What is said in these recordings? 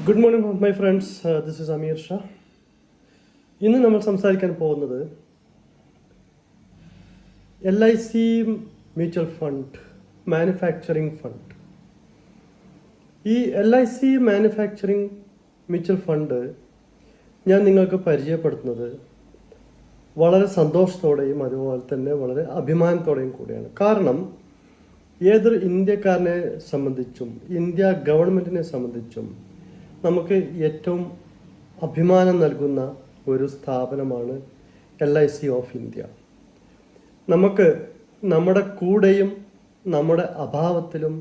Good morning my friends, this is Ameer Shah. ഇന്ന് നമ്മൾ സംസാരിക്കാൻ പോകുന്നത് LIC mutual fund, manufacturing fund. ഈ LIC മാനുഫാക്ചറിങ് മ്യൂച്വൽ ഫണ്ട് ഞാൻ നിങ്ങൾക്ക് പരിചയപ്പെടുത്തുന്നത് വളരെ സന്തോഷത്തോടെയും അതുപോലെ തന്നെ വളരെ അഭിമാനത്തോടെയും കൂടിയാണ്. കാരണം ഏതൊരു ഇന്ത്യക്കാരനെ സംബന്ധിച്ചും ഇന്ത്യ ഗവൺമെൻറ്റിനെ സംബന്ധിച്ചും നമുക്ക് ഏറ്റവും അഭിമാനം നൽകുന്ന ഒരു സ്ഥാപനമാണ് LIC ഓഫ് ഇന്ത്യ. നമുക്ക് നമ്മുടെ കൂടെയും നമ്മുടെ അഭാവത്തിലും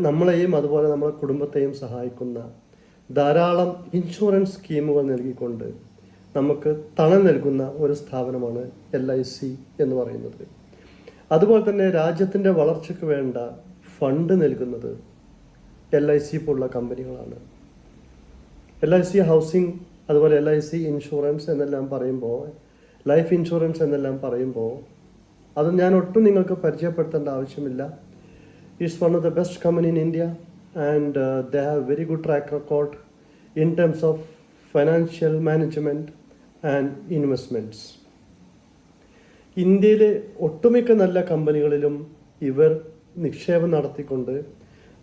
നമ്മളെയും അതുപോലെ നമ്മുടെ കുടുംബത്തെയും സഹായിക്കുന്ന ധാരാളം ഇൻഷുറൻസ് സ്കീമുകൾ നൽകിക്കൊണ്ട് നമുക്ക് തണൽ നൽകുന്ന ഒരു സ്ഥാപനമാണ് LIC എന്ന് പറയുന്നത്. അതുപോലെ തന്നെ രാജ്യത്തിൻ്റെ വളർച്ചയ്ക്ക് വേണ്ട ഫണ്ട് നൽകുന്നത് LIC പോലുള്ള കമ്പനികളാണ്. LIC ഹൗസിംഗ്, അതുപോലെ LIC ഇൻഷുറൻസ് എന്നെല്ലാം പറയുമ്പോൾ, ലൈഫ് ഇൻഷുറൻസ് എന്നെല്ലാം പറയുമ്പോൾ അത് ഞാൻ ഒട്ടും നിങ്ങൾക്ക് പരിചയപ്പെടുത്തേണ്ട ആവശ്യമില്ല. It's one of the best company in India and they have very good track record in terms of financial management and investments. ഇന്ത്യയിലെ ഒട്ടുമിക്ക നല്ല കമ്പനികളിലും ഇവർ നിക്ഷേപം നടത്തിക്കൊണ്ട്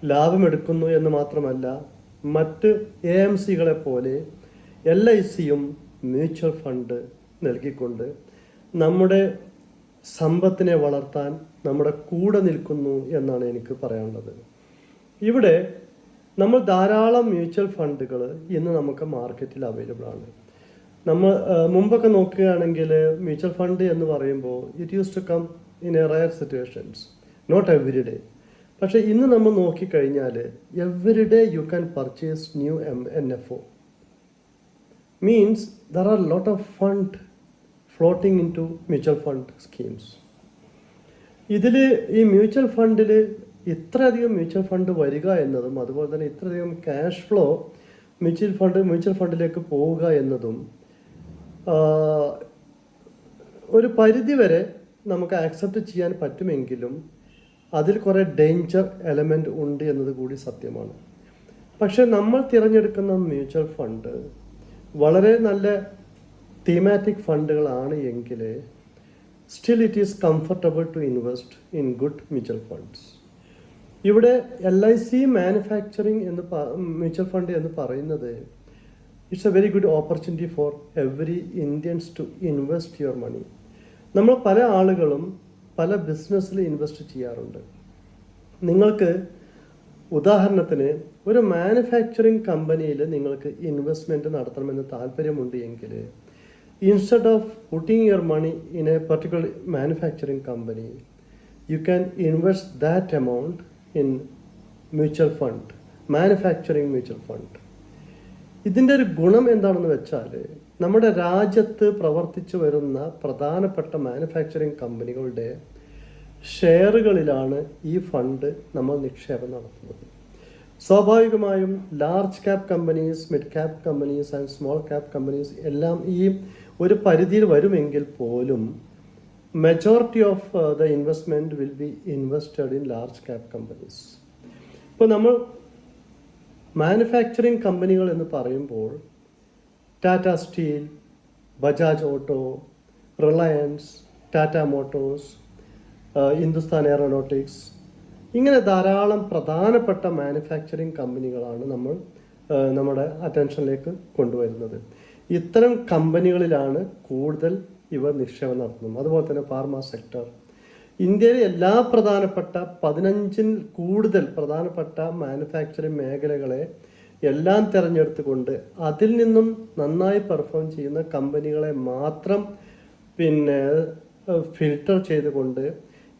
ലാഭമെടുക്കുന്നു എന്ന് മാത്രമല്ല, മറ്റ് AMCകളെ പോലെ LICയും മ്യൂച്വൽ ഫണ്ട് നൽകിക്കൊണ്ട് നമ്മുടെ സമ്പത്തിനെ വളർത്താൻ നമ്മുടെ കൂടെ നിൽക്കുന്നു എന്നാണ് എനിക്ക് പറയാനുള്ളത്. ഇവിടെ നമ്മൾ ധാരാളം മ്യൂച്വൽ ഫണ്ടുകൾ ഇന്ന് നമുക്ക് മാർക്കറ്റിൽ അവൈലബിൾ ആണ്. നമ്മൾ മുമ്പൊക്കെ നോക്കുകയാണെങ്കിൽ മ്യൂച്വൽ ഫണ്ട് എന്ന് പറയുമ്പോൾ it used to come in a rare situations, not every day. പക്ഷേ ഇന്ന് നമ്മൾ നോക്കിക്കഴിഞ്ഞാൽ every day you can purchase new NFO. Means there are lot of fund floating into mutual fund schemes. ഇതിൽ ഈ mutual ഫണ്ടിൽ ഇത്രയധികം mutual fund വരിക എന്നതും അതുപോലെ തന്നെ ഇത്രയധികം ക്യാഷ് ഫ്ലോ മ്യൂച്വൽ ഫണ്ടിലേക്ക് പോവുക എന്നതും ഒരു പരിധിവരെ നമുക്ക് ആക്സെപ്റ്റ് ചെയ്യാൻ പറ്റുമെങ്കിലും അതിൽ കുറേ ഡേഞ്ചർ എലമെൻ്റ് ഉണ്ട് എന്നത് കൂടി സത്യമാണ്. പക്ഷെ നമ്മൾ തിരഞ്ഞെടുക്കുന്ന മ്യൂച്വൽ ഫണ്ട് വളരെ നല്ല തീമാറ്റിക് ഫണ്ടുകളാണ് എങ്കിൽ still it is comfortable to invest in good mutual funds. ഇവിടെ LIC മാനുഫാക്ചറിങ് മ്യൂച്വൽ ഫണ്ട് എന്ന് പറയുന്നത് it's a very good opportunity for every Indians to invest your money. നമ്മൾ പല ആളുകളും പല ബിസിനസ്സിൽ ഇൻവെസ്റ്റ് ചെയ്യാറുണ്ട്. നിങ്ങൾക്ക് ഉദാഹരണത്തിന് ഒരു മാനുഫാക്ചറിങ് കമ്പനിയിൽ നിങ്ങൾക്ക് ഇൻവെസ്റ്റ്മെൻറ്റ് നടത്തണമെന്ന് താല്പര്യമുണ്ട് എങ്കിൽ instead of putting your money in a particular manufacturing company, you can invest that amount in mutual fund, manufacturing mutual fund. ഇതിൻ്റെ ഒരു ഗുണം എന്താണെന്ന് വെച്ചാൽ നമ്മുടെ രാജ്യത്ത് പ്രവർത്തിച്ചു വരുന്ന പ്രധാനപ്പെട്ട മാനുഫാക്ചറിങ് കമ്പനികളുടെ ഷെയറുകളിലാണ് ഈ ഫണ്ട് നമ്മൾ നിക്ഷേപം നടത്തുന്നത്. സ്വാഭാവികമായും large cap companies, mid cap companies and small cap companies എല്ലാം ഈ ഒരു പരിധിയിൽ വരുമെങ്കിൽ പോലും majority of the investment will be invested in large cap companies. ഇപ്പോൾ നമ്മൾ മാനുഫാക്ചറിങ് കമ്പനികൾ എന്ന് പറയുമ്പോൾ Tata steel, Bajaj auto, Reliance, Tata Motors, Hindustan aeronautics, ഇങ്ങനെ ധാരാളം പ്രധാനപ്പെട്ട മാനുഫാക്ചറിങ് കമ്പനികളാണ് നമ്മൾ നമ്മുടെ അറ്റൻഷനിലേക്ക് കൊണ്ടുവരുന്നത്. ഇത്തരം കമ്പനികളിലാണ് കൂടുതൽ ഇവർ നിക്ഷേപം നടത്തുന്നത്. അതുപോലെ തന്നെ ഫാർമ സെക്ടർ, ഇന്ത്യയിലെ എല്ലാ പ്രധാനപ്പെട്ട 15-ൽ കൂടുതൽ പ്രധാനപ്പെട്ട മാനുഫാക്ചറിങ് മേഖലകളെ എല്ലാം തിരഞ്ഞെടുത്തുകൊണ്ട് അതിൽ നിന്നും നന്നായി പെർഫോം ചെയ്യുന്ന കമ്പനികളെ മാത്രം ഫിൽട്ടർ ചെയ്തുകൊണ്ട്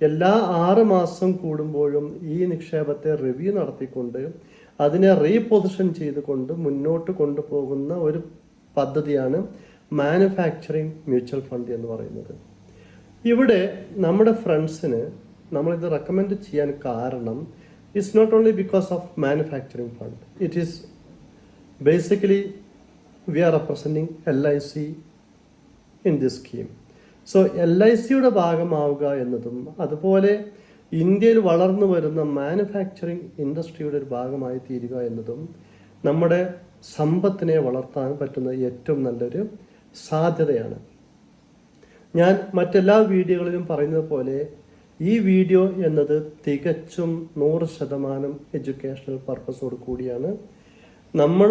എല്ലാ 6 മാസം കൂടുമ്പോഴും ഈ നിക്ഷേപത്തെ റിവ്യൂ നടത്തിക്കൊണ്ട് അതിനെ റീപൊസിഷൻ ചെയ്തുകൊണ്ട് മുന്നോട്ട് കൊണ്ടുപോകുന്ന ഒരു പദ്ധതിയാണ് മാനുഫാക്ചറിങ് മ്യൂച്വൽ ഫണ്ട് എന്ന് പറയുന്നത്. ഇവിടെ നമ്മുടെ ഫ്രണ്ട്സിന് നമ്മളിത് റെക്കമെൻഡ് ചെയ്യാൻ കാരണം it's not only because of manufacturing fund, it is basically we are representing LIC in this scheme. So LICയുടെ ഭാഗമാവുക എന്നതും അതുപോലെ ഇന്ത്യയിൽ വളർന്നു വരുന്ന മാനുഫാക്ചറിങ് ഇൻഡസ്ട്രിയുടെ ഒരു ഭാഗമായി തീരുക എന്നതും നമ്മുടെ സമ്പത്തിനെ വളർത്താൻ പറ്റുന്ന ഏറ്റവും നല്ലൊരു സാധ്യതയാണ്. ഞാൻ മറ്റെല്ലാ വീഡിയോകളിലും പറയുന്നത് പോലെ ഈ വീഡിയോ എന്നത് തികച്ചും 100% എഡ്യൂക്കേഷണൽ പർപ്പസോട് കൂടിയാണ്. നമ്മൾ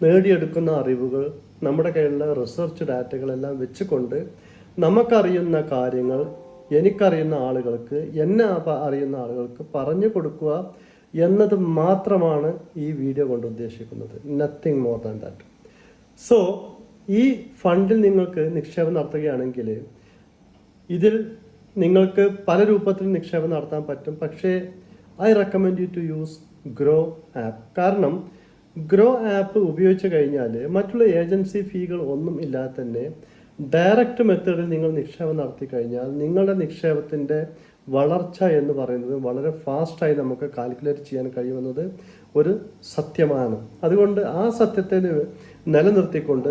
നേടിയെടുക്കുന്ന അറിവുകൾ, നമ്മുടെ കയ്യിലുള്ള റിസർച്ച് ഡാറ്റകളെല്ലാം വെച്ചുകൊണ്ട് നമുക്കറിയുന്ന കാര്യങ്ങൾ എനിക്കറിയുന്ന ആളുകൾക്ക്, എന്നെ അറിയുന്ന ആളുകൾക്ക് പറഞ്ഞു കൊടുക്കുക എന്നത് മാത്രമാണ് ഈ വീഡിയോ കൊണ്ട് ഉദ്ദേശിക്കുന്നത്. Nothing more than that. So ഈ ഫണ്ടിൽ നിങ്ങൾക്ക് നിക്ഷേപം നടത്തുകയാണെങ്കിൽ ഇതിൽ നിങ്ങൾക്ക് പല രൂപത്തിൽ നിക്ഷേപം നടത്താൻ പറ്റും. പക്ഷേ I recommend you to use Groww app. കാരണം ഗ്രോ ആപ്പ് ഉപയോഗിച്ച് കഴിഞ്ഞാൽ മറ്റുള്ള ഏജൻസി ഫീകൾ ഒന്നും ഇല്ലാതെ തന്നെ ഡയറക്റ്റ് മെത്തേഡിൽ നിങ്ങൾ നിക്ഷേപം നടത്തി കഴിഞ്ഞാൽ നിങ്ങളുടെ നിക്ഷേപത്തിൻ്റെ വളർച്ച എന്ന് പറയുന്നത് വളരെ ഫാസ്റ്റായി നമുക്ക് കാൽക്കുലേറ്റ് ചെയ്യാൻ കഴിയുമെന്നത് ഒരു സത്യമാണ്. അതുകൊണ്ട് ആ സത്യത്തെ നിലനിർത്തിക്കൊണ്ട്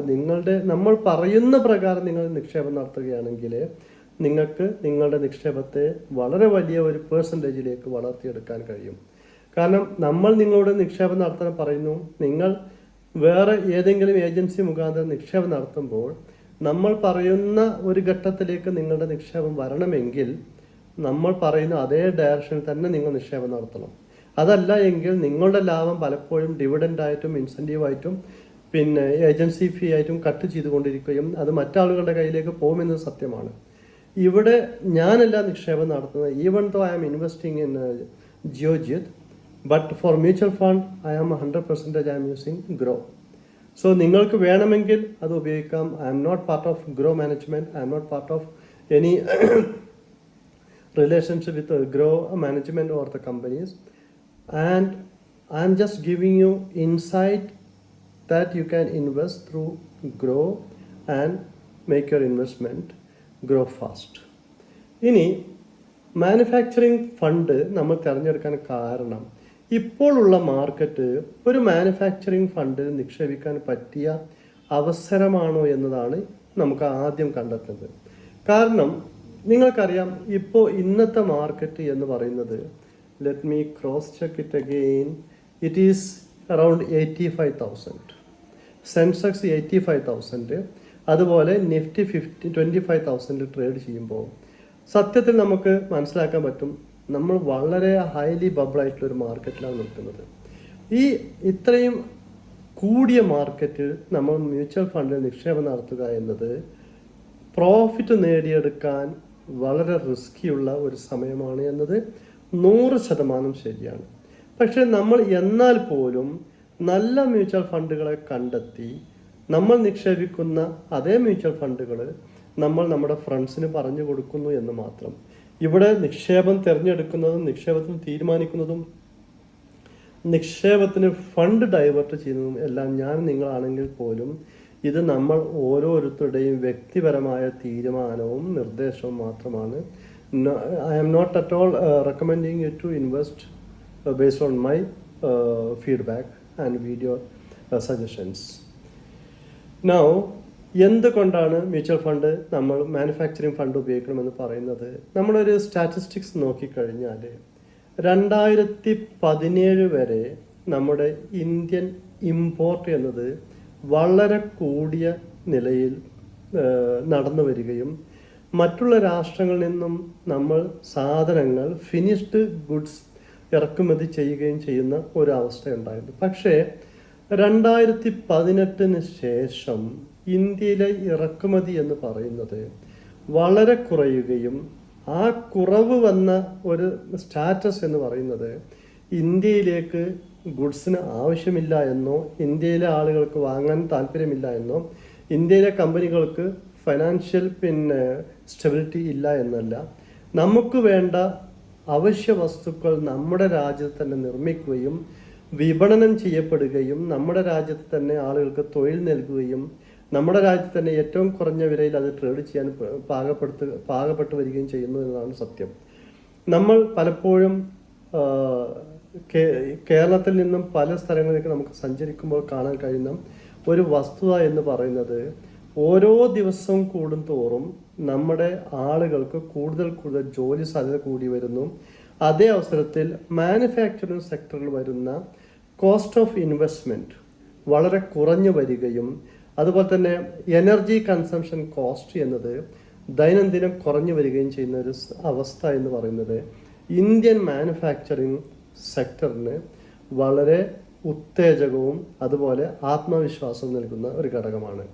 നമ്മൾ പറയുന്ന പ്രകാരം നിങ്ങൾ നിക്ഷേപം നടത്തുകയാണെങ്കിൽ നിങ്ങൾക്ക് നിങ്ങളുടെ നിക്ഷേപത്തെ വളരെ വലിയ ഒരു പെർസെൻറ്റേജിലേക്ക് വളർത്തിയെടുക്കാൻ കഴിയും. കാരണം നമ്മൾ നിങ്ങളോട് നിക്ഷേപം നടത്താൻ പറയുന്നു, നിങ്ങൾ വേറെ ഏതെങ്കിലും ഏജൻസി മുഖാന്തരം നിക്ഷേപം നടത്തുമ്പോൾ നമ്മൾ പറയുന്ന ഒരു ഘട്ടത്തിലേക്ക് നിങ്ങളുടെ നിക്ഷേപം വരണമെങ്കിൽ നമ്മൾ പറയുന്ന അതേ ഡയറക്ഷനിൽ തന്നെ നിങ്ങൾ നിക്ഷേപം നടത്തണം. അതല്ല എങ്കിൽ നിങ്ങളുടെ ലാഭം പലപ്പോഴും ഡിവിഡൻ്റായിട്ടും ഇൻസെൻറ്റീവായിട്ടും പിന്നെ ഏജൻസി ഫീ ആയിട്ടും കട്ട് ചെയ്തുകൊണ്ടിരിക്കുകയും അത് മറ്റാളുകളുടെ കയ്യിലേക്ക് പോകുമെന്നത് സത്യമാണ്. ഇവിടെ ഞാനല്ല നിക്ഷേപം നടത്തുന്നത്. Even though I am investing in Geojit, but for mutual fund I am 100% I am using Groww. So നിങ്ങൾക്ക് വേണമെങ്കിൽ അത് ഉപയോഗിക്കാം. I am not part of Groww management. I am not part of any relationship with grow management or the companies, and I am just giving you insight that you can invest through grow and make your investment grow fast. ഇനി manufacturing fund നമ്മൾ തിരഞ്ഞെടുക്കാൻ കാരണം ഇപ്പോഴുള്ള market ഒരു manufacturing fund നിക്ഷേപിക്കാൻ പറ്റിയ അവസരമാണോ എന്നതാണ് നമുക്ക് ആദ്യം കണ്ടെത്തുന്നത്. കാരണം നിങ്ങൾക്കറിയാം, ഇപ്പോൾ ഇന്നത്തെ മാർക്കറ്റ് എന്ന് പറയുന്നത്, let me cross check it again, it is around 85,000. Sensex 85,000, അതുപോലെ നിഫ്റ്റി 25,000 ട്രേഡ് ചെയ്യുമ്പോൾ സത്യത്തിൽ നമുക്ക് മനസ്സിലാക്കാൻ പറ്റും നമ്മൾ വളരെ ഹൈലി ബബിളായിട്ടുള്ളൊരു മാർക്കറ്റിലാണ് നിൽക്കുന്നത്. ഈ ഇത്രയും കൂടിയ മാർക്കറ്റിൽ നമ്മൾ മ്യൂച്വൽ ഫണ്ടിൽ നിക്ഷേപം നടത്തുക എന്നത് പ്രോഫിറ്റ് നേടിയെടുക്കാൻ വളരെ റിസ്ക്കിയുള്ള ഒരു സമയമാണ് എന്നത് 100% ശരിയാണ്. പക്ഷെ നമ്മൾ എന്നാൽ പോലും നല്ല മ്യൂച്വൽ ഫണ്ടുകളെ കണ്ടെത്തി നമ്മൾ നിക്ഷേപിക്കുന്ന അതേ മ്യൂച്വൽ ഫണ്ടുകൾ നമ്മൾ നമ്മുടെ ഫ്രണ്ട്സിന് പറഞ്ഞു കൊടുക്കുന്നു എന്ന് മാത്രം. ഇവിടെ നിക്ഷേപം തിരഞ്ഞെടുക്കുന്നതും നിക്ഷേപത്തിന് തീരുമാനിക്കുന്നതും നിക്ഷേപത്തിന് ഫണ്ട് ഡൈവേർട്ട് ചെയ്യുന്നതും എല്ലാം ഞാൻ നിങ്ങളാണെങ്കിൽ പോലും ഇത് നമ്മൾ ഓരോരുത്തരുടെയും വ്യക്തിപരമായ തീരുമാനവും നിർദ്ദേശവും മാത്രമാണ്. I am not at all recommending you to invest based on my feedback and video suggestions. Now എന്തുകൊണ്ടാണ് മ്യൂച്വൽ ഫണ്ട് നമ്മൾ മാനുഫാക്ചറിങ് ഫണ്ട് ഉപയോഗിക്കണമെന്ന് പറയുന്നത്? നമ്മളൊരു സ്റ്റാറ്റിസ്റ്റിക്സ് നോക്കിക്കഴിഞ്ഞാൽ 2017 വരെ നമ്മുടെ ഇന്ത്യൻ ഇമ്പോർട്ട് എന്നത് വളരെ കൂടിയ നിലയിൽ നടന്നു വരികയും മറ്റുള്ള രാഷ്ട്രങ്ങളിൽ നിന്നും നമ്മൾ സാധനങ്ങൾ ഫിനിഷ്ഡ് ഗുഡ്സ് ഇറക്കുമതി ചെയ്യുകയും ചെയ്യുന്ന ഒരവസ്ഥയുണ്ടായിരുന്നു. പക്ഷേ 2018 ശേഷം ഇന്ത്യയിലെ ഇറക്കുമതി എന്ന് പറയുന്നത് വളരെ കുറയുകയും ആ കുറവ് വന്ന ഒരു സ്റ്റാറ്റസ് എന്ന് പറയുന്നത് ഇന്ത്യയിലേക്ക് ഗുഡ്സിന് ആവശ്യമില്ല എന്നോ ഇന്ത്യയിലെ ആളുകൾക്ക് വാങ്ങാൻ താല്പര്യമില്ല എന്നോ ഇന്ത്യയിലെ കമ്പനികൾക്ക് ഫൈനാൻഷ്യൽ സ്റ്റെബിലിറ്റി ഇല്ല എന്നല്ല, നമുക്ക് വേണ്ട അവശ്യ വസ്തുക്കൾ നമ്മുടെ രാജ്യത്ത് തന്നെ നിർമ്മിക്കുകയും വിപണനം ചെയ്യപ്പെടുകയും നമ്മുടെ രാജ്യത്ത് തന്നെ ആളുകൾക്ക് തൊഴിൽ നൽകുകയും നമ്മുടെ രാജ്യത്ത് തന്നെ ഏറ്റവും കുറഞ്ഞ വിലയിൽ അത് ട്രേഡ് ചെയ്യാൻ പാകപ്പെട്ടു വരികയും ചെയ്യുന്നു എന്നതാണ് സത്യം. നമ്മൾ പലപ്പോഴും കേരളത്തിൽ നിന്നും പല സ്ഥലങ്ങളിലേക്ക് നമുക്ക് സഞ്ചരിക്കുമ്പോൾ കാണാൻ കഴിയുന്ന ഒരു വസ്തുത എന്ന് പറയുന്നത്, ഓരോ ദിവസവും കൂടും തോറും നമ്മുടെ ആളുകൾക്ക് കൂടുതൽ ജോലി സാധ്യത കൂടി വരുന്നു. അതേ അവസരത്തിൽ മാനുഫാക്ചറിങ് സെക്ടറിൽ വരുന്ന കോസ്റ്റ് ഓഫ് ഇൻവെസ്റ്റ്മെൻറ്റ് വളരെ കുറഞ്ഞു വരികയും അതുപോലെ തന്നെ എനർജി കൺസംഷൻ കോസ്റ്റ് എന്നത് ദൈനംദിനം കുറഞ്ഞു വരികയും ചെയ്യുന്ന ഒരു അവസ്ഥ എന്ന് പറയുന്നത് ഇന്ത്യൻ മാനുഫാക്ചറിങ് സെക്ടറിന് വളരെ ഉത്തേജകവും അതുപോലെ ആത്മവിശ്വാസം നൽകുന്ന ഒരു ഘടകമാണ്.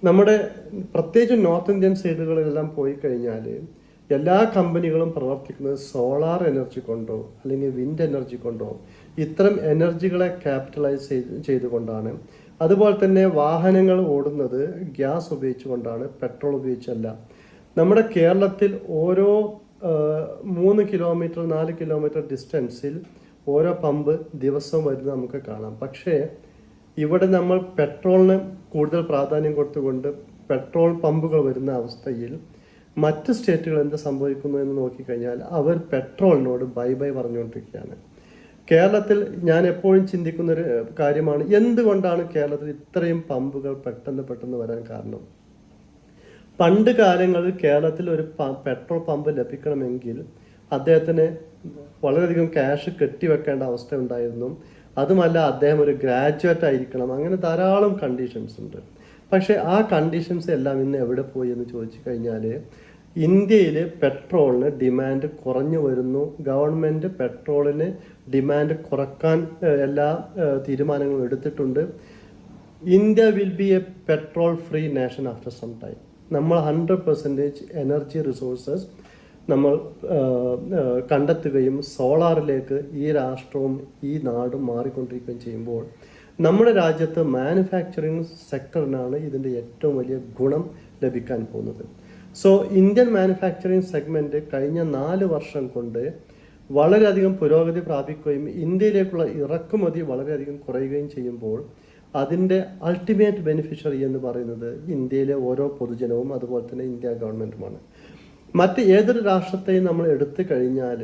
നമ്മുടെ പ്രത്യേകിച്ച് നോർത്ത് ഇന്ത്യൻ സൈഡുകളിലെല്ലാം പോയി കഴിഞ്ഞാൽ എല്ലാ കമ്പനികളും പ്രവർത്തിക്കുന്നത് സോളാർ എനർജി കൊണ്ടോ അല്ലെങ്കിൽ വിൻഡ് എനർജി കൊണ്ടോ ഇത്തരം എനർജികളെ ക്യാപിറ്റലൈസ് ചെയ്തുകൊണ്ടാണ്. അതുപോലെ തന്നെ വാഹനങ്ങൾ ഓടുന്നത് ഗ്യാസ് ഉപയോഗിച്ചുകൊണ്ടാണ്, പെട്രോൾ ഉപയോഗിച്ചല്ല. നമ്മുടെ കേരളത്തിൽ ഓരോ 3 കിലോമീറ്റർ 4 കിലോമീറ്റർ ഡിസ്റ്റൻസിൽ ഓരോ പമ്പ് ദിവസവും വരുന്നത് നമുക്ക് കാണാം. പക്ഷേ ഇവിടെ നമ്മൾ പെട്രോളിന് കൂടുതൽ പ്രാധാന്യം കൊടുത്തുകൊണ്ട് പെട്രോൾ പമ്പുകൾ വരുന്ന അവസ്ഥയിൽ മറ്റ് സ്റ്റേറ്റുകൾ എന്ത് സംഭവിക്കുന്നു എന്ന് നോക്കിക്കഴിഞ്ഞാൽ അവർ പെട്രോളിനോട് ബൈ ബൈ പറഞ്ഞുകൊണ്ടിരിക്കുകയാണ്. കേരളത്തിൽ ഞാൻ എപ്പോഴും ചിന്തിക്കുന്നൊരു കാര്യമാണ്, എന്തുകൊണ്ടാണ് കേരളത്തിൽ ഇത്രയും പമ്പുകൾ പെട്ടെന്ന് വരാൻ കാരണം? പണ്ട് കാലങ്ങളിൽ കേരളത്തിൽ ഒരു പെട്രോൾ പമ്പ് ലഭിക്കണമെങ്കിൽ അദ്ദേഹത്തിന് വളരെയധികം ക്യാഷ് കെട്ടിവെക്കേണ്ട അവസ്ഥ ഉണ്ടായിരുന്നു. അതുമല്ല, അദ്ദേഹം ഒരു ഗ്രാജുവേറ്റ് ആയിരിക്കണം. അങ്ങനെ ധാരാളം കണ്ടീഷൻസ് ഉണ്ട്. പക്ഷേ ആ കണ്ടീഷൻസ് എല്ലാം ഇന്ന് എവിടെ പോയി എന്ന് ചോദിച്ചു കഴിഞ്ഞാൽ ഇന്ത്യയിൽ പെട്രോളിന് ഡിമാൻഡ് കുറഞ്ഞു വരുന്നു. ഗവൺമെൻറ് പെട്രോളിന് ഡിമാൻഡ് കുറക്കാൻ എല്ലാ തീരുമാനങ്ങളും എടുത്തിട്ടുണ്ട്. India will be a petrol free nation after some time. നമ്മൾ 100% എനർജി റിസോഴ്സസ് നമ്മൾ കണ്ടെത്തുകയും സോളാറിലേക്ക് ഈ രാഷ്ട്രവും ഈ നാടും മാറിക്കൊണ്ടിരിക്കുകയും ചെയ്യുമ്പോൾ നമ്മുടെ രാജ്യത്ത് മാനുഫാക്ചറിങ് സെക്ടറിനാണ് ഇതിൻ്റെ ഏറ്റവും വലിയ ഗുണം ലഭിക്കാൻ പോകുന്നത്. സോ ഇന്ത്യൻ മാനുഫാക്ചറിങ് സെഗ്മെൻറ്റ് കഴിഞ്ഞ 4 വർഷം കൊണ്ട് വളരെയധികം പുരോഗതി പ്രാപിക്കുകയും ഇന്ത്യയിലേക്കുള്ള ഇറക്കുമതി വളരെയധികം കുറയുകയും ചെയ്യുമ്പോൾ അതിൻ്റെ അൾട്ടിമേറ്റ് ബെനിഫിഷ്യറി എന്ന് പറയുന്നത് ഇന്ത്യയിലെ ഓരോ പൊതുജനവും അതുപോലെ തന്നെ ഇന്ത്യ ഗവൺമെൻറ്റുമാണ്. മറ്റ് ഏതൊരു രാഷ്ട്രത്തെയും നമ്മൾ എടുത്തു കഴിഞ്ഞാൽ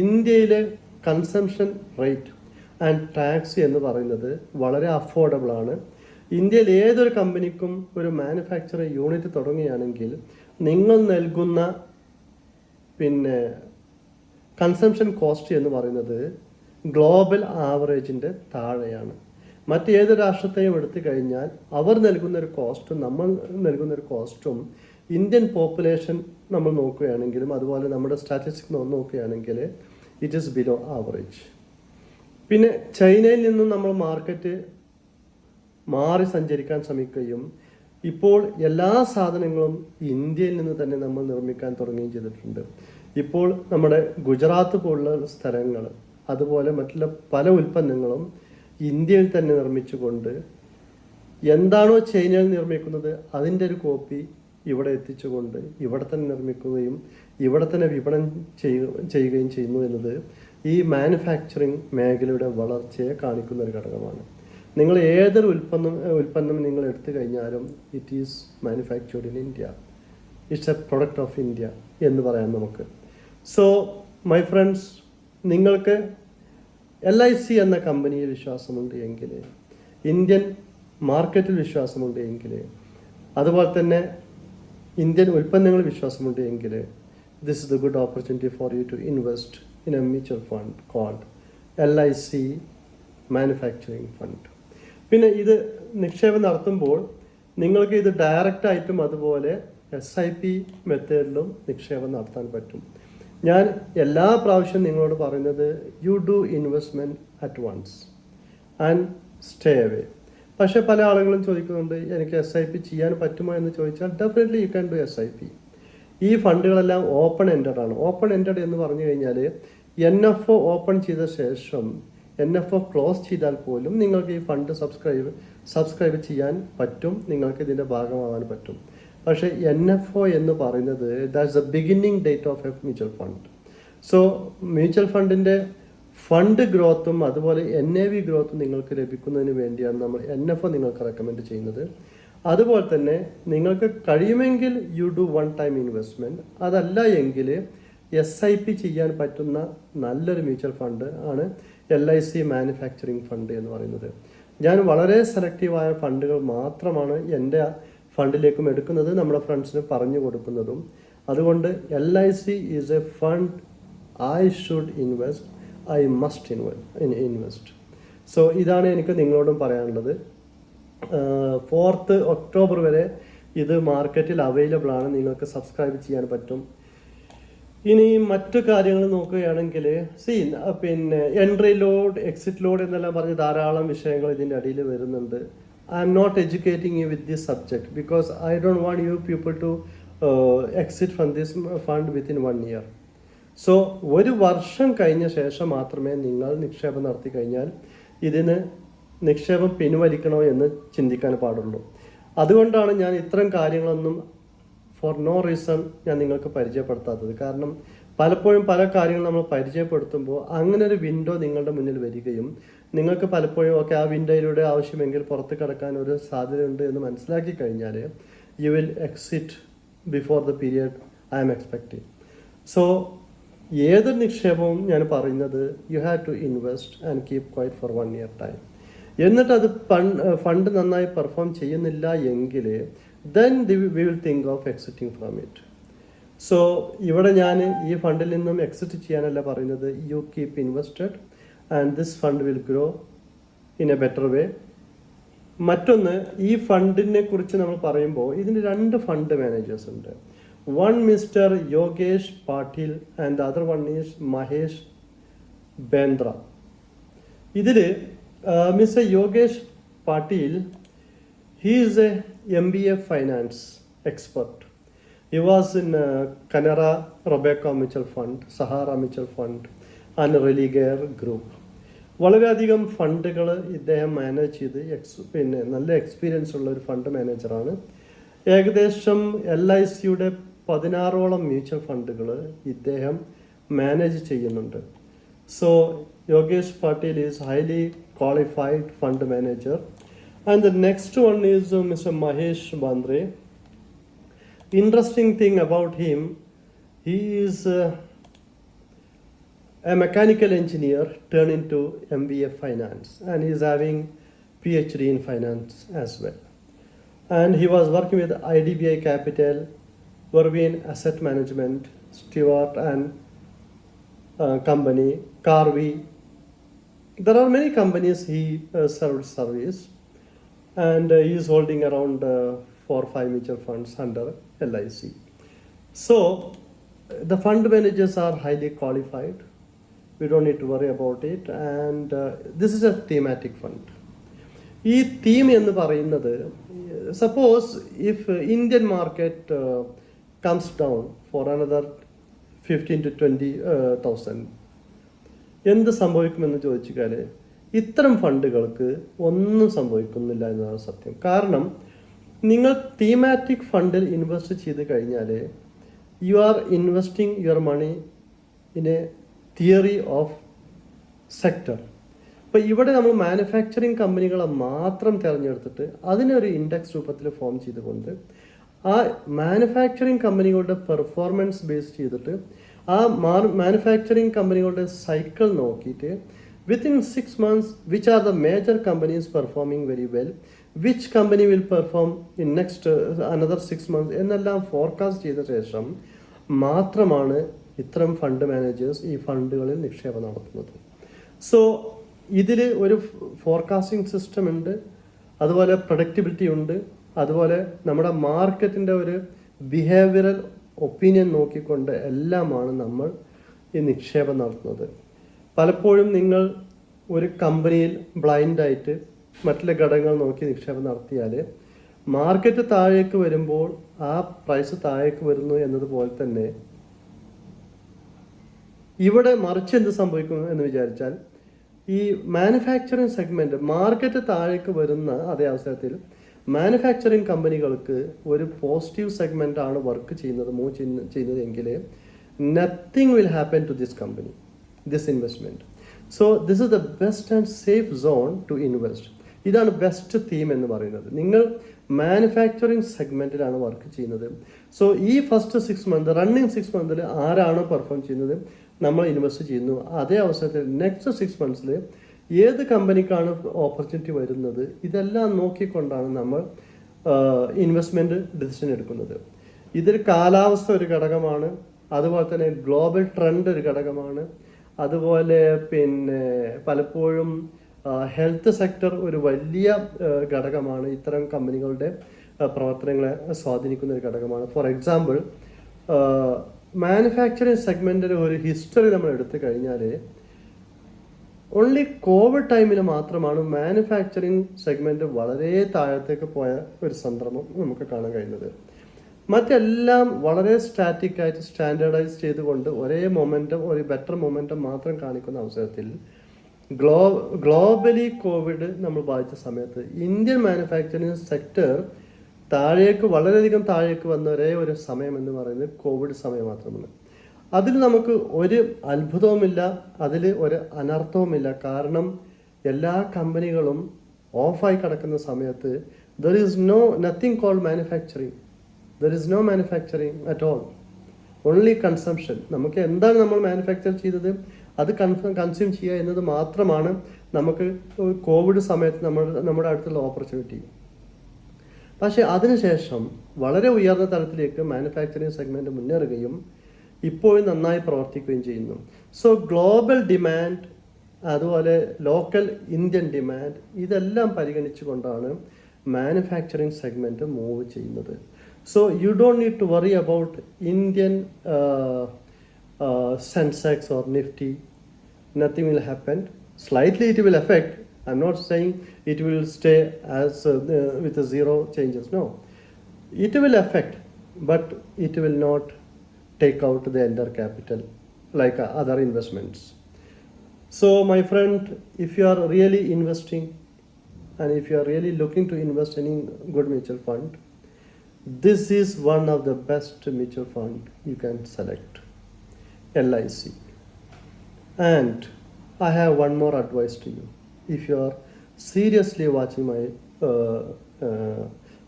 ഇന്ത്യയിലെ കൺസംഷൻ റേറ്റ് ആൻഡ് ടാക്സ് എന്ന് പറയുന്നത് വളരെ അഫോർഡബിൾ ആണ്. ഇന്ത്യയിൽ ഏതൊരു കമ്പനിക്കും ഒരു മാനുഫാക്ചറിങ് യൂണിറ്റ് തുടങ്ങുകയാണെങ്കിൽ നിങ്ങൾ നൽകുന്ന കൺസംഷൻ കോസ്റ്റ് എന്ന് പറയുന്നത് ഗ്ലോബൽ ആവറേജിൻ്റെ താഴെയാണ്. മറ്റേത് രാഷ്ട്രത്തെയും എടുത്തു കഴിഞ്ഞാൽ അവർ നൽകുന്നൊരു കോസ്റ്റും നമ്മൾ നൽകുന്നൊരു കോസ്റ്റും ഇന്ത്യൻ പോപ്പുലേഷൻ നമ്മൾ നോക്കുകയാണെങ്കിലും അതുപോലെ നമ്മുടെ സ്റ്റാറ്റിസ്റ്റിക്സ് നോക്കുകയാണെങ്കിൽ ഇറ്റ് ഈസ് ബിലോ ആവറേജ്. പിന്നെ ചൈനയിൽ നിന്നും നമ്മൾ മാർക്കറ്റ് മാറി സഞ്ചരിക്കാൻ ശ്രമിക്കുകയും ഇപ്പോൾ എല്ലാ സാധനങ്ങളും ഇന്ത്യയിൽ നിന്ന് തന്നെ നമ്മൾ നിർമ്മിക്കാൻ തുടങ്ങുകയും ചെയ്തിട്ടുണ്ട്. ഇപ്പോൾ നമ്മുടെ ഗുജറാത്ത് പോലുള്ള സ്ഥലങ്ങൾ അതുപോലെ മറ്റുള്ള പല ഉൽപ്പന്നങ്ങളും ഇന്ത്യയിൽ തന്നെ നിർമ്മിച്ചുകൊണ്ട് എന്താണോ ചൈനയിൽ നിർമ്മിക്കുന്നത് അതിൻ്റെ ഒരു കോപ്പി ഇവിടെ എത്തിച്ചുകൊണ്ട് ഇവിടെ തന്നെ നിർമ്മിക്കുകയും ഇവിടെ തന്നെ വിപണനം ചെയ്യുകയും ചെയ്യുന്നു എന്നത് ഈ മാനുഫാക്ചറിങ് മേഖലയുടെ വളർച്ചയെ കാണിക്കുന്ന ഒരു ഘടകമാണ്. നിങ്ങൾ ഏതൊരു ഉൽപ്പന്നം നിങ്ങൾ എടുത്തു കഴിഞ്ഞാലും it is manufactured in India, it's A product of India എന്ന് പറയാം നമുക്ക്. സോ മൈ ഫ്രണ്ട്സ്, നിങ്ങൾക്ക് LIC എന്ന കമ്പനിയിൽ വിശ്വാസമുണ്ട് എങ്കിൽ, ഇന്ത്യൻ മാർക്കറ്റിൽ വിശ്വാസമുണ്ട് എങ്കിൽ, അതുപോലെ തന്നെ ഇന്ത്യൻ ഉൽപ്പന്നങ്ങളിൽ വിശ്വാസമുണ്ട് എങ്കിൽ, this is the good opportunity for you to invest in a mutual fund called LIC manufacturing fund. പിന്നെ ഇത് നിക്ഷേപം നടത്തുമ്പോൾ നിങ്ങൾക്ക് ഇത് ഡയറക്റ്റായിട്ടും അതുപോലെ SIP മെത്തേഡിലും നിക്ഷേപം നടത്താൻ പറ്റും. ഞാൻ എല്ലാ പ്രാവശ്യം നിങ്ങളോട് പറയുന്നത് you do investment at once and stay away. പക്ഷേ പല ആളുകളും ചോദിക്കുന്നുണ്ട് എനിക്ക് SIP ചെയ്യാൻ പറ്റുമോ എന്ന് ചോദിച്ചാൽ definitely you can do SIP. ഈ ഫണ്ടുകളെല്ലാം ഓപ്പൺ എൻഡഡ് ആണ്. ഓപ്പൺ എൻഡഡ് എന്ന് പറഞ്ഞു കഴിഞ്ഞാൽ NFO ഓപ്പൺ ചെയ്ത ശേഷം NFO ക്ലോസ് ചെയ്താൽ പോലും നിങ്ങൾക്ക് ഈ ഫണ്ട് സബ്സ്ക്രൈബ് ചെയ്യാൻ പറ്റും, നിങ്ങൾക്ക് ഇതിൻ്റെ ഭാഗമാകാൻ പറ്റും. പക്ഷേ NFO എന്ന് പറയുന്നത് that's the beginning date of a mutual fund. So mutual ഫണ്ടിൻ്റെ ഫണ്ട് ഗ്രോത്തും അതുപോലെ NAV ഗ്രോത്തും നിങ്ങൾക്ക് ലഭിക്കുന്നതിന് വേണ്ടിയാണ് നമ്മൾ NFO നിങ്ങൾക്ക് റെക്കമെൻഡ് ചെയ്യുന്നത്. അതുപോലെ തന്നെ നിങ്ങൾക്ക് കഴിയുമെങ്കിൽ you do one time investment, അതല്ല എങ്കിൽ SIP ചെയ്യാൻ പറ്റുന്ന നല്ലൊരു മ്യൂച്വൽ ഫണ്ട് ആണ് LIC മാനുഫാക്ചറിങ് ഫണ്ട് എന്ന് പറയുന്നത്. ഞാൻ വളരെ സെലക്റ്റീവായ ഫണ്ടുകൾ മാത്രമാണ് എൻ്റെ ഫണ്ടിലേക്കും എടുക്കുന്നത്, നമ്മുടെ ഫ്രണ്ട്സിന് പറഞ്ഞു കൊടുക്കുന്നതും. അതുകൊണ്ട് LIC is A fund I should invest, I must invest. So ഇതാണ് എനിക്ക് നിങ്ങളോടും പറയാനുള്ളത്. 4th ഒക്ടോബർ വരെ ഇത് മാർക്കറ്റിൽ അവൈലബിൾ ആണ്, നിങ്ങൾക്ക് സബ്സ്ക്രൈബ് ചെയ്യാൻ പറ്റും. ഇനി മറ്റു കാര്യങ്ങൾ നോക്കുകയാണെങ്കിൽ പിന്നെ എൻട്രി ലോഡ്, എക്സിറ്റ് ലോഡ് എന്നെല്ലാം പറഞ്ഞ് ധാരാളം വിഷയങ്ങൾ ഇതിൻ്റെ അടിയിൽ വരുന്നുണ്ട്. I'm not educating you with this subject because I don't want you people to exit from this fund within 1 year. So 1 വർഷം കഴിഞ്ഞ ശേഷം മാത്രമേ നിങ്ങൾ നിക്ഷേപം നടത്തി കഴിഞ്ഞാൽ ഇതിന് നിക്ഷേപം പിൻവലിക്കണോ എന്ന് ചിന്തിക്കാൻ പാടുള്ളൂ. അതുകൊണ്ടാണ് ഞാൻ ഇത്തരം കാര്യങ്ങളൊന്നും ഫോർ നോ റീസൺ ഞാൻ നിങ്ങൾക്ക് പരിചയപ്പെടുത്താത്തത്. കാരണം പലപ്പോഴും പല കാര്യങ്ങൾ നമ്മൾ പരിചയപ്പെടുത്തുമ്പോൾ അങ്ങനെ ഒരു വിൻഡോ നിങ്ങളുടെ മുന്നിൽ വരികയും നിങ്ങൾക്ക് പലപ്പോഴും ഒക്കെ ആ വിൻഡോയിലൂടെ ആവശ്യമെങ്കിൽ പുറത്ത് കിടക്കാൻ ഒരു സാധ്യതയുണ്ട് എന്ന് മനസ്സിലാക്കി കഴിഞ്ഞാൽ you will exit before the period I'm expecting. So ഏതൊരു നിക്ഷേപവും ഞാൻ പറയുന്നത് you have to invest and keep quiet for 1 year time. എന്നിട്ട് അത് ഫണ്ട് നന്നായി പെർഫോം ചെയ്യുന്നില്ല എങ്കിൽ then we will think of exiting from it. So ഇവിടെ ഞാൻ ഈ ഫണ്ടിൽ നിന്നും എക്സിറ്റ് ചെയ്യാനല്ല പറയുന്നത്. You keep invested and this fund will grow in a better way. മറ്റൊന്ന്, ഈ ഫണ്ടിനെ കുറിച്ച് നമ്മൾ പറയുമ്പോൾ ഇതിന് 2 ഫണ്ട് മാനേജേഴ്സ് ഉണ്ട്. One Mr Yogesh Patil and the other one is Mahesh Bendra. ഇതിൽ Mr Yogesh Patil, he is a MBA finance expert. He was in Canara Robeco Mutual Fund, Sahara Mutual Fund and Religare Group. വളരെയധികം ഫണ്ടുകൾ ഇദ്ദേഹം മാനേജ് ചെയ്ത് പിന്നെ നല്ല എക്സ്പീരിയൻസ് ഉള്ള ഒരു ഫണ്ട് മാനേജറാണ്. ഏകദേശം LICയുടെ 16ഓളം മ്യൂച്വൽ ഫണ്ടുകൾ ഇദ്ദേഹം മാനേജ് ചെയ്യുന്നുണ്ട്. So Yogesh Patil is highly qualified fund manager. And the next one is Mr. Mahesh Bandre. Interesting thing about him, he is a mechanical engineer turned into MBA finance, and he is having PhD in finance as well. And he was working with IDBI Capital, Vervin Asset Management, Stewart and company, Carvey. There are many companies he served service. And he is holding around 4 or 5 mutual funds under LIC. So the fund managers are highly qualified. We don't need to worry about it. And this is a thematic fund. ഈ theme എന്ന് പറയുന്നത്, suppose if Indian market comes down for another 15 to 20,000, എന്ത് സംഭവിക്കുമെന്ന് ചോദിച്ചാൽ ഇത്തരം ഫണ്ടുകൾക്ക് ഒന്നും സംഭവിക്കുന്നില്ല എന്നതാണ് സത്യം. കാരണം നിങ്ങൾ തീമാറ്റിക് ഫണ്ടിൽ ഇൻവെസ്റ്റ് ചെയ്ത് കഴിഞ്ഞാൽ you are investing your money in a theory of sector. അപ്പോൾ ഇവിടെ നമ്മൾ മാനുഫാക്ചറിങ് കമ്പനികളെ മാത്രം തിരഞ്ഞെടുത്തിട്ട് അതിനൊരു ഇൻഡെക്സ് രൂപത്തിൽ ഫോം ചെയ്തുകൊണ്ട് ആ മാനുഫാക്ചറിങ് കമ്പനികളുടെ പെർഫോമൻസ് ബേസ് ചെയ്തിട്ട് ആ മാനുഫാക്ചറിങ് കമ്പനികളുടെ സൈക്കിൾ നോക്കിയിട്ട് within 6 months which are the major companies performing very well, which company will perform in next another 6 months എന്നെല്ലാം ഫോർകാസ്റ്റ് ചെയ്ത ശേഷം മാത്രമാണ് ഇത്തരം ഫണ്ട് മാനേജേഴ്സ് ഈ ഫണ്ടുകളിൽ നിക്ഷേപം നടത്തുന്നത്. സോ ഇതിൽ ഒരു ഫോർകാസ്റ്റിംഗ് സിസ്റ്റം ഉണ്ട്, അതുപോലെ പ്രൊഡക്റ്റിബിലിറ്റി ഉണ്ട്, അതുപോലെ നമ്മുടെ മാർക്കറ്റിൻ്റെ ഒരു ബിഹേവിയറൽ ഒപ്പീനിയൻ നോക്കിക്കൊണ്ട് എല്ലാമാണ് നമ്മൾ ഈ നിക്ഷേപം നടത്തുന്നത്. പലപ്പോഴും നിങ്ങൾ ഒരു കമ്പനിയിൽ ബ്ലൈൻഡായിട്ട് മറ്റുള്ള ഘടകങ്ങൾ നോക്കി നിക്ഷേപം നടത്തിയാൽ മാർക്കറ്റ് താഴേക്ക് വരുമ്പോൾ ആ പ്രൈസ് താഴേക്ക് വരുന്നു എന്നതുപോലെ തന്നെ ഇവിടെ മറിച്ച് എന്ത് സംഭവിക്കും എന്ന് വിചാരിച്ചാൽ ഈ മാനുഫാക്ചറിങ് സെഗ്മെൻറ്റ് മാർക്കറ്റ് താഴേക്ക് വരുന്ന അതേ അവസരത്തിൽ മാനുഫാക്ചറിങ് കമ്പനികൾക്ക് ഒരു പോസിറ്റീവ് സെഗ്മെൻ്റ് ആണ് വർക്ക് ചെയ്യുന്നത്, മൂവ് ചെയ്യുന്നതെങ്കിൽ nothing will happen to this company, this investment. So this is the best and safe zone to invest. ഇതാണ് ബെസ്റ്റ് തീം എന്ന് പറയുന്നത്. നിങ്ങൾ മാനുഫാക്ചറിങ് സെഗ്മെൻറ്റിലാണ് വർക്ക് ചെയ്യുന്നത്. സോ ഈ ഫസ്റ്റ് 6 months റണ്ണിങ് 6 months ആരാണോ പെർഫോം ചെയ്യുന്നത് നമ്മൾ ഇൻവെസ്റ്റ് ചെയ്യുന്നു. അതേ അവസരത്തിൽ നെക്സ്റ്റ് 6 months ഏത് കമ്പനിക്കാണ് ഓപ്പർച്യൂണിറ്റി വരുന്നത്, ഇതെല്ലാം നോക്കിക്കൊണ്ടാണ് നമ്മൾ ഇൻവെസ്റ്റ്മെൻറ്റ് ഡിസിഷൻ എടുക്കുന്നത്. ഇതിൽ കാലാവസ്ഥ ഒരു ഘടകമാണ്, അതുപോലെ തന്നെ ഗ്ലോബൽ ട്രെൻഡ് ഒരു ഘടകമാണ്, അതുപോലെ പിന്നെ പലപ്പോഴും ഹെൽത്ത് സെക്ടർ ഒരു വലിയ ഘടകമാണ്, ഇത്തരം കമ്പനികളുടെ പ്രവർത്തനങ്ങളെ സ്വാധീനിക്കുന്ന ഒരു ഘടകമാണ്. ഫോർ എക്സാമ്പിൾ, മാനുഫാക്ചറിങ് സെഗ്മെൻറ്റിൻ്റെ ഒരു ഹിസ്റ്ററി നമ്മൾ എടുത്തു കഴിഞ്ഞാൽ ഓൺലി കോവിഡ് ടൈമിൽ മാത്രമാണ് മാനുഫാക്ചറിങ് സെഗ്മെൻറ്റ് വളരെ താഴത്തേക്ക് പോയ ഒരു സന്ദർഭം നമുക്ക് കാണാൻ കഴിയുന്നത്. മറ്റെല്ലാം വളരെ സ്റ്റാറ്റിക് ആയിട്ട് സ്റ്റാൻഡേർഡൈസ് ചെയ്തുകൊണ്ട് ഒരേ മൊമെൻറ്റം, ഒരു ബെറ്റർ മൊമെൻറ്റം മാത്രം കാണിക്കുന്ന അവസരത്തിൽ ഗ്ലോബലി കോവിഡ് നമ്മൾ ബാധിച്ച സമയത്ത് ഇന്ത്യൻ മാനുഫാക്ചറിങ് സെക്ടർ വളരെയധികം താഴേക്ക് വന്ന ഒരേ ഒരു സമയം എന്ന് പറയുന്നത് കോവിഡ് സമയം മാത്രമാണ്. അതിൽ നമുക്ക് ഒരു അത്ഭുതവുമില്ല, അതിൽ ഒരു അനർത്ഥവുമില്ല. കാരണം എല്ലാ കമ്പനികളും ഓഫായി കിടക്കുന്ന സമയത്ത് there is nothing called manufacturing. There is no manufacturing at all, only consumption. നമുക്ക് എന്താണ് നമ്മൾ മാനുഫാക്ചർ ചെയ്തത് അത് കൺസ്യൂം ചെയ്യുക എന്നത് മാത്രമാണ് നമുക്ക് കോവിഡ് സമയത്ത് നമ്മുടെ അടുത്തുള്ള ഓപ്പർച്യൂണിറ്റി. പക്ഷേ അതിനുശേഷം വളരെ ഉയർന്ന തലത്തിലേക്ക് മാനുഫാക്ചറിങ് സെഗ്മെൻറ്റ് മുന്നേറുകയും ഇപ്പോഴും നന്നായി പ്രവർത്തിക്കുകയും ചെയ്യുന്നു. സോ ഗ്ലോബൽ ഡിമാൻഡ്, അതുപോലെ ലോക്കൽ ഇന്ത്യൻ ഡിമാൻഡ്, ഇതെല്ലാം പരിഗണിച്ചുകൊണ്ടാണ് മാനുഫാക്ചറിങ് സെഗ്മെൻറ്റ് മൂവ് ചെയ്യുന്നത്. So you don't need to worry about Indian Sensex or Nifty. Nothing will happen. Slightly it will affect. I'm not saying it will stay as with a zero changes. No, it will affect, but it will not take out the entire capital like other investments. So my friend, if you are really investing and if you are really looking to invest in good mutual fund, this is one of the best mutual fund you can select, LIC. And I have one more advice to you. If you are seriously watching my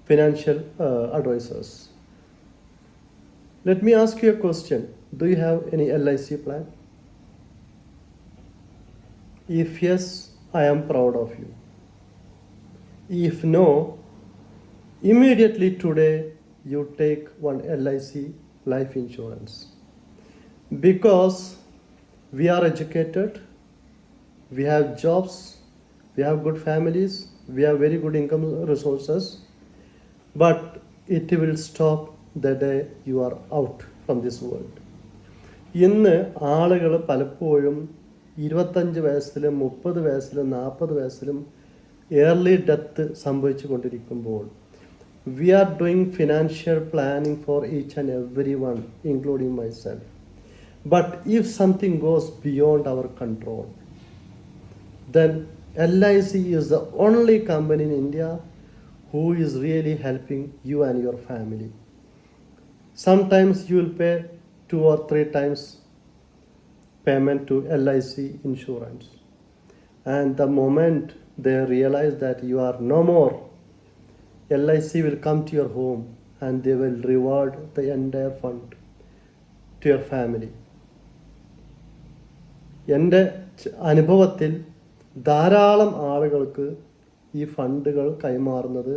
financial advisors, let me ask you a question. Do you have any LIC plan? If yes, I am proud of you. If no, immediately today you take one LIC life insurance. Because we are educated, we have jobs, we have good families, we have very good income resources, but it will stop the day you are out from this world. ഇന്ന് ആളുകൾ പലപ്പോഴും 25 വയസ്സിലും 30 വയസ്സിലും 40 വയസ്സിലും early death സംഭവിച്ചു കൊണ്ടിരിക്കുമ്പോൾ we are doing financial planning for each and everyone, including myself. But if something goes beyond our control, then LIC is the only company in India who is really helping you and your family. Sometimes you will pay 2 or 3 times payment to LIC insurance. And the moment they realize that you are no more, LIC will come to your home and they will reward the entire fund to your family. എൻ്റെ അനുഭവത്തിൽ ധാരാളം ആളുകൾക്ക് ഈ ഫണ്ടുകൾ കൈമാറുന്നത്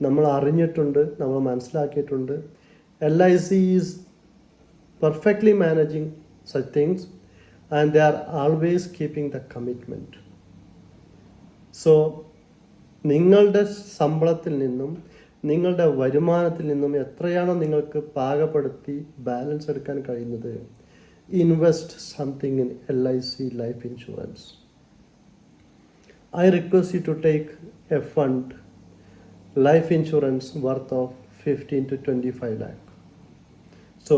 നമ്മൾ അറിഞ്ഞിട്ടുണ്ട്, നമ്മൾ മനസ്സിലാക്കിയിട്ടുണ്ട്. LIC is perfectly managing such things and they are always keeping the commitment. So നിങ്ങളുടെ ശമ്പളത്തിൽ നിന്നും നിങ്ങളുടെ വരുമാനത്തിൽ നിന്നും എത്രയാണോ നിങ്ങൾക്ക് പാകപ്പെടുത്തി ബാലൻസ് എടുക്കാൻ കഴിയുന്നത്, invest something in LIC life insurance. I request you to take a fund, life insurance worth of 15 to 25 lakh. So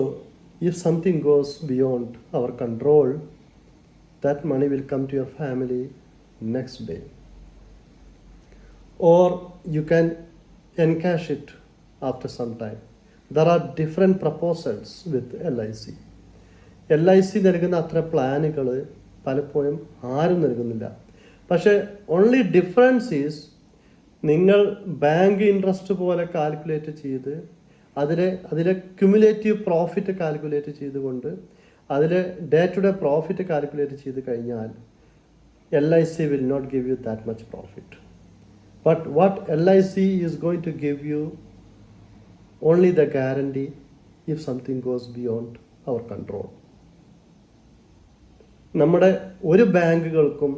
if something goes beyond our control, that money will come to your family next day. Or you can encash it after some time. There are different proposals with LIC. LIC നൽകുന്ന അത്ര പ്ലാനുകൾ പലപ്പോഴും ആരും നൽകുന്നില്ല. പക്ഷേ only difference is നിങ്ങൾ bank interest പോലെ calculate ചെയ്ത് അതിലെ ക്യുമുലേറ്റീവ് പ്രോഫിറ്റ് കാൽക്കുലേറ്റ് ചെയ്തുകൊണ്ട് അതിലെ day to day profit calculate ചെയ്ത് കഴിഞ്ഞാൽ LIC will not give you that much profit. But what LIC is going to give you, only the guarantee if something goes beyond our control. നമ്മുടെ ഒരു ബാങ്കുകൾക്കും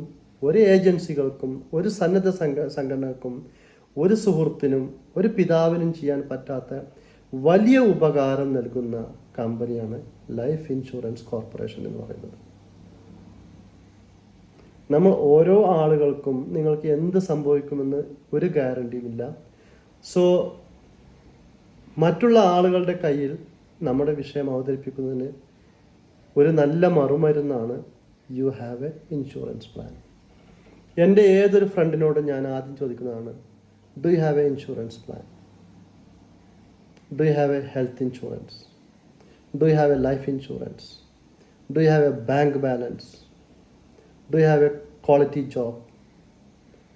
ഒരു ഏജൻസികൾക്കും ഒരു സന്നദ്ധ സംഘടനകൾക്കും ഒരു സുഹൃത്തിനും ഒരു പിതാവിനും ചെയ്യാൻ പറ്റാത്ത വലിയ ഉപകാരം നൽകുന്ന കമ്പനിയാണ് ലൈഫ് ഇൻഷുറൻസ് കോർപ്പറേഷൻ എന്ന് പറയുന്നത്. നമ്മൾ ഓരോ ആളുകൾക്കും നിങ്ങൾക്ക് എന്ത് സംഭവിക്കുമെന്ന് ഒരു ഗ്യാരണ്ടിയുമില്ല. സോ മറ്റുള്ള ആളുകളുടെ കയ്യിൽ നമ്മുടെ വിഷയം അവതരിപ്പിക്കുന്നതിന് ഒരു നല്ല മറുമരുന്നാണ് you have a insurance plan. എൻ്റെ ഏതൊരു ഫ്രണ്ടിനോട് ഞാൻ ആദ്യം ചോദിക്കുന്നതാണ്, do you have a insurance plan? Do you have a health insurance? Do you have a life insurance? Do you have a bank balance? Do you have a quality job?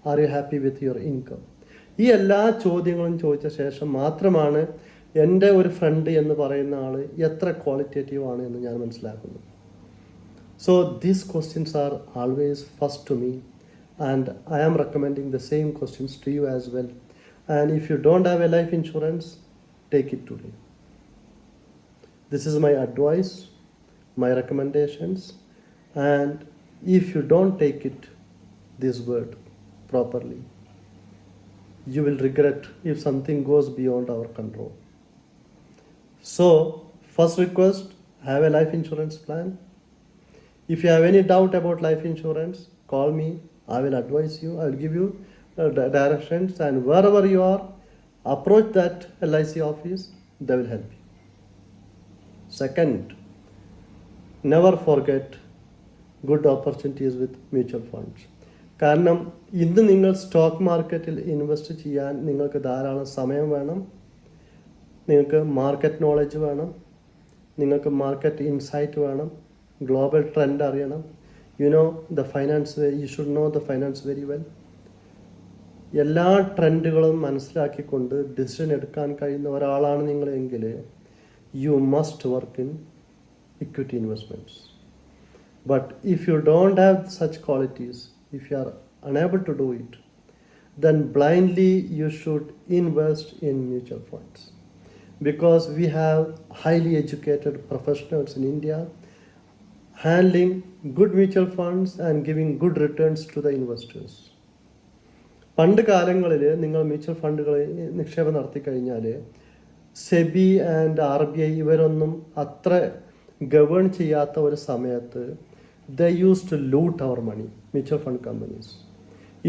Are you happy with your income? ഈ എല്ലാ ചോദ്യങ്ങളും ചോദിച്ച ശേഷം മാത്രമാണ് എൻ്റെ ഒരു front എന്ന് പറയുന്ന ആൾ എത്ര ക്വാളിറ്റേറ്റീവ് ആണ് എന്ന് ഞാൻ മനസ്സിലാക്കുന്നു. So these questions are always first to me and I am recommending the same questions to you as well. And if you don't have a life insurance, take it today. This is my advice, my recommendations, and if you don't take it, this word properly, you will regret if something goes beyond our control. So, first request, have a life insurance plan. If you have any doubt about life insurance, call me. I will advise you. I will give you directions, and wherever you are, approach that LIC office, they will help you. Second, never forget good opportunities with mutual funds. കാരണം ഇന്ന് നിങ്ങൾ stock മാർക്കറ്റിൽ invest ചെയ്യാൻ നിങ്ങൾക്ക് ധാരാളം സമയം വേണം, നിങ്ങൾക്ക് മാർക്കറ്റ് നോളജ് വേണം, നിങ്ങൾക്ക് മാർക്കറ്റ് ഇൻസൈറ്റ് വേണം, ഗ്ലോബൽ ട്രെൻഡ് അറിയണം. You should know the finance very well. എല്ലാ ട്രെൻഡുകളും മനസ്സിലാക്കിക്കൊണ്ട് ഡിസിഷൻ എടുക്കാൻ കഴിയുന്ന ഒരാളാണ് നിങ്ങളെങ്കിൽ you must work in equity investments. But if you don't have such qualities, if you are unable to do it, then blindly you should invest in mutual funds, because we have highly educated professionals in India handling good mutual funds and giving good returns to the investors. പണ്ട് കാലങ്ങളിൽ നിങ്ങൾ mutual ഫണ്ടുകളിൽ നിക്ഷേപം നടത്തി കഴിഞ്ഞാൽ SEBI and RBI ഇവരൊന്നും അത്ര govern ചെയ്യാത്ത ഒരു സമയത്ത് they use to loot our money, mutual fund companies.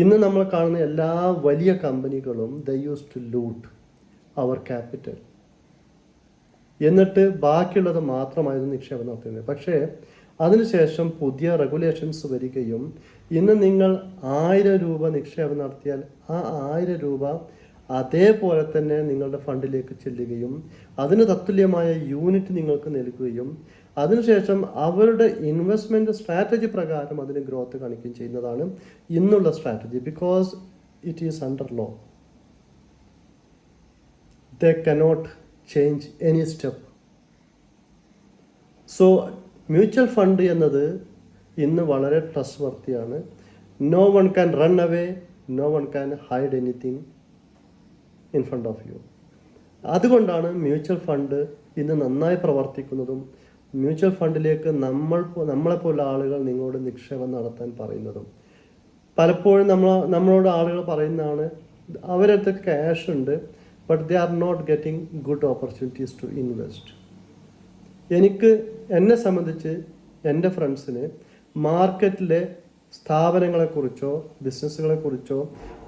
ഇന്ന് നമ്മൾ കാണുന്ന എല്ലാ വലിയ കമ്പനികളും they use to loot our capital, എന്നിട്ട് ബാക്കിയുള്ളത് മാത്രമായിരുന്നു നിക്ഷേപം നടത്തുന്നത്. പക്ഷേ അതിനുശേഷം പുതിയ റെഗുലേഷൻസ് വരികയും ഇന്ന് നിങ്ങൾ 1000 രൂപ നിക്ഷേപം നടത്തിയാൽ ആ 1000 രൂപ അതേപോലെ തന്നെ നിങ്ങളുടെ ഫണ്ടിലേക്ക് ചെല്ലുകയും അതിന് തത്തുല്യമായ യൂണിറ്റ് നിങ്ങൾക്ക് നൽകുകയും അതിനുശേഷം അവരുടെ ഇൻവെസ്റ്റ്മെൻറ്റ് സ്ട്രാറ്റജി പ്രകാരം അതിന് ഗ്രോത്ത് കാണിക്കുകയും ചെയ്യുന്നതാണ് ഇന്നുള്ള strategy. Because it is under law, they cannot change any step. So mutual fund എന്നത് ഇന്ന് വളരെ ട്രസ്റ്റ് വർത്തിയാണ്. No one can run away, no one can hide anything in front of you. അതുകൊണ്ടാണ് മ്യൂച്വൽ ഫണ്ട് ഇന്ന് നന്നായി പ്രവർത്തിക്കുന്നതും mutual ഫണ്ടിലേക്ക് നമ്മളെപ്പോലുള്ള ആളുകൾ നിങ്ങളോട് നിക്ഷേപം നടത്താൻ പറയുന്നതും. പലപ്പോഴും നമ്മളോട് ആളുകൾ പറയുന്നതാണ് അവരടുത്ത് ക്യാഷ് ഉണ്ട്, but they are not getting good opportunities to invest. എന്നെ സംബന്ധിച്ച് എൻ്റെ ഫ്രണ്ട്സിന് മാർക്കറ്റിലെ സ്ഥാപനങ്ങളെക്കുറിച്ചോ ബിസിനസ്സുകളെക്കുറിച്ചോ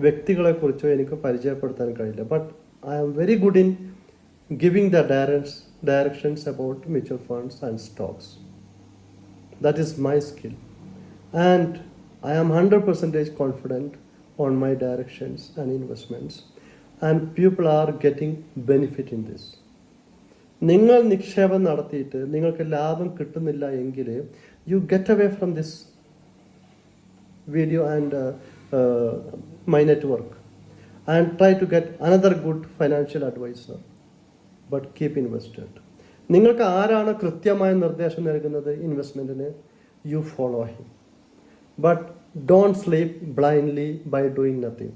വ്യക്തികളെക്കുറിച്ചോ എനിക്ക് പരിചയപ്പെടുത്താൻ കഴിയില്ല. But I am very good in giving the directions about mutual funds and stocks. That is my skill, and I am 100% confident on my directions and investments, and people are getting benefit in this. നിങ്ങൾ നിക്ഷേപം നടത്തിയിട്ട് നിങ്ങൾക്ക് ലാഭം കിട്ടുന്നില്ല എങ്കിൽ you get away from this video and my network and try to get another good financial advisor. But keep invested. നിങ്ങൾക്ക് ആരാണ് കൃത്യമായ നിർദ്ദേശം നൽകുന്നത് ഇൻവെസ്റ്റ്മെൻറ്റിന്, you follow him. But don't sleep blindly by doing nothing.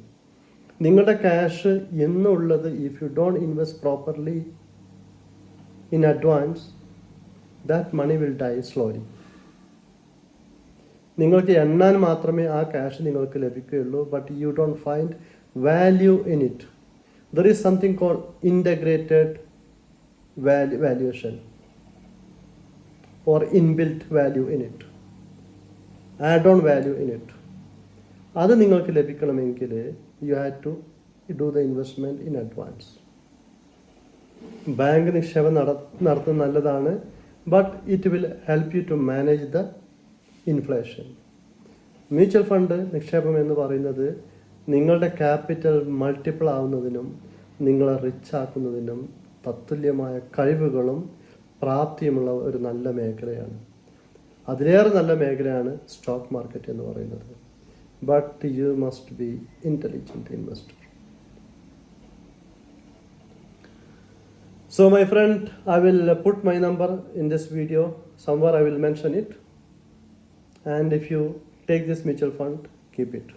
നിങ്ങളുടെ ക്യാഷ് എന്നുള്ളത് if you don't invest properly in advance, that money will die slowly. നിങ്ങൾക്ക് എണ്ണാൻ മാത്രമേ ആ ക്യാഷ് നിങ്ങൾക്ക് ലഭിക്കുകയുള്ളൂ. But you don't find value in it. There is something called integrated valuation or inbuilt value in it, add on value in it. അത് നിങ്ങൾക്ക് ലഭിക്കണമെങ്കിൽ you have to do the investment in advance. Bank നിക്ഷേപം നടത്തുന്നത് നല്ലതാണ്, but it will help you to manage the inflation. Mutual fund നിക്ഷേപം എന്ന് പറയുന്നത് നിങ്ങളുടെ ക്യാപിറ്റൽ മൾട്ടിപ്പിൾ ആവുന്നതിനും നിങ്ങളെ റിച്ച് ആക്കുന്നതിനും തത്തുല്യമായ കഴിവുകളും പ്രാപ്തിയുമുള്ള ഒരു നല്ല മേഖലയാണ്. അതിലേറെ നല്ല മേഖലയാണ് സ്റ്റോക്ക് മാർക്കറ്റ് എന്ന് പറയുന്നത്. But you must be intelligent investor. So my friend, I will put my number in this video. Somewhere I will mention it. And if you take this mutual fund, keep it.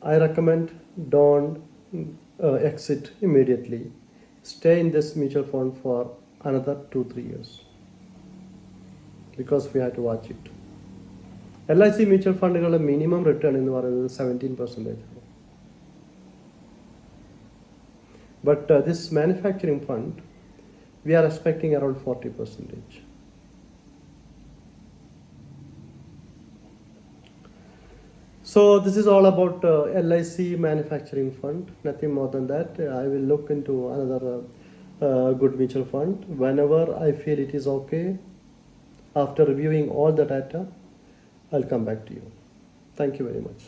I recommend don't exit immediately. Stay in this mutual fund for another 2-3 years because we have to watch it. LIC mutual ഫണ്ടുകളുടെ minimum return എന്ന് പറയുന്നത് 17%. But this manufacturing fund, we are expecting around 40%. So this is all about LIC manufacturing fund, nothing more than that. I will look into another good mutual fund whenever I feel it is okay. After reviewing all the data, I'll come back to you. Thank you very much.